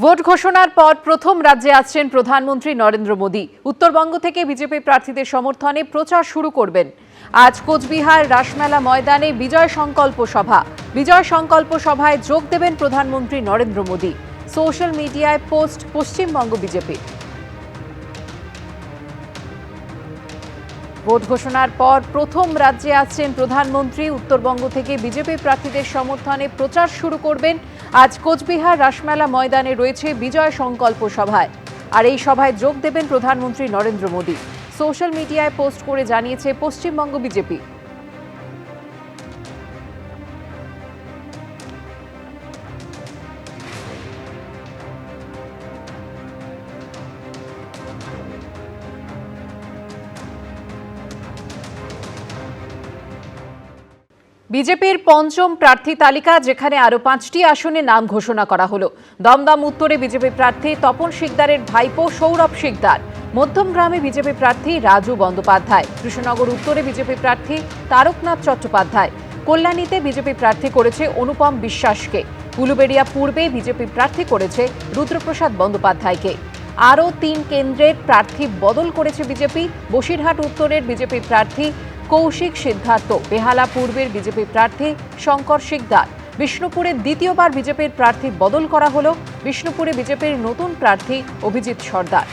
Vote ঘোষণার পর প্রথম রাজ্যে আসছেন প্রধানমন্ত্রী নরেন্দ্র মোদী। উত্তরবঙ্গ থেকে বিজেপি প্রার্থীদের সমর্থনে প্রচার শুরু করবেন। আজ কোচবিহার রাসমেলা ময়দানে বিজয় সংকল্প সভা। বিজয় সংকল্প সভায় যোগ দেবেন প্রধানমন্ত্রী নরেন্দ্র মোদী। সোশ্যাল মিডিয়ায় পোস্ট পশ্চিমবঙ্গ বিজেপি। ভোট ঘোষণার পর প্রথম রাজ্যে আসছেন প্রধানমন্ত্রী। উত্তরবঙ্গ থেকে বিজেপি প্রার্থীদের সমর্থনে প্রচার শুরু করবেন। আজ কোচবিহার রাসমেলা ময়দানে রয়েছে বিজয় সংকল্প সভায়, আর এই সভায় যোগ দেবেন প্রধানমন্ত্রী নরেন্দ্র মোদী। সোশ্যাল মিডিয়ায় পোস্ট করে জানিয়েছে পশ্চিমবঙ্গ বিজেপি। বিজেপির পঞ্চম প্রার্থী তালিকা, যেখানে আরো 5টি আসনে নাম ঘোষণা করা হলো। দমদম উত্তরে বিজেপি প্রার্থী তপন শিকদারের ভাইপো সৌরভ শিকদার। মধ্যমগ্রামে বিজেপি প্রার্থী রাজু বন্দ্যোপাধ্যায়। কৃষ্ণনগর উত্তরে বিজেপি প্রার্থী তারকনাথ চট্টোপাধ্যায়। কল্যাণীতে বিজেপি প্রার্থী করেছে অনুপম বিশ্বাসকে। উলুবেড়িয়া পূর্বে বিজেপি প্রার্থী করেছে রুদ্রপ্রসাদ বন্দ্যোপাধ্যায়কে। আরও 3 কেন্দ্রের প্রার্থী বদল করেছে বিজেপি। বসিরহাট উত্তরের বিজেপি প্রার্থী কৌশিক সিদ্ধার্থ। বেহালা পূর্বের বিজেপি প্রার্থী শঙ্কর শিকদার। বিষ্ণুপুরে দ্বিতীয়বার বিজেপির প্রার্থী বদল করা হলো। বিষ্ণুপুরে বিজেপির নতুন প্রার্থী অভিজিৎ সর্দার।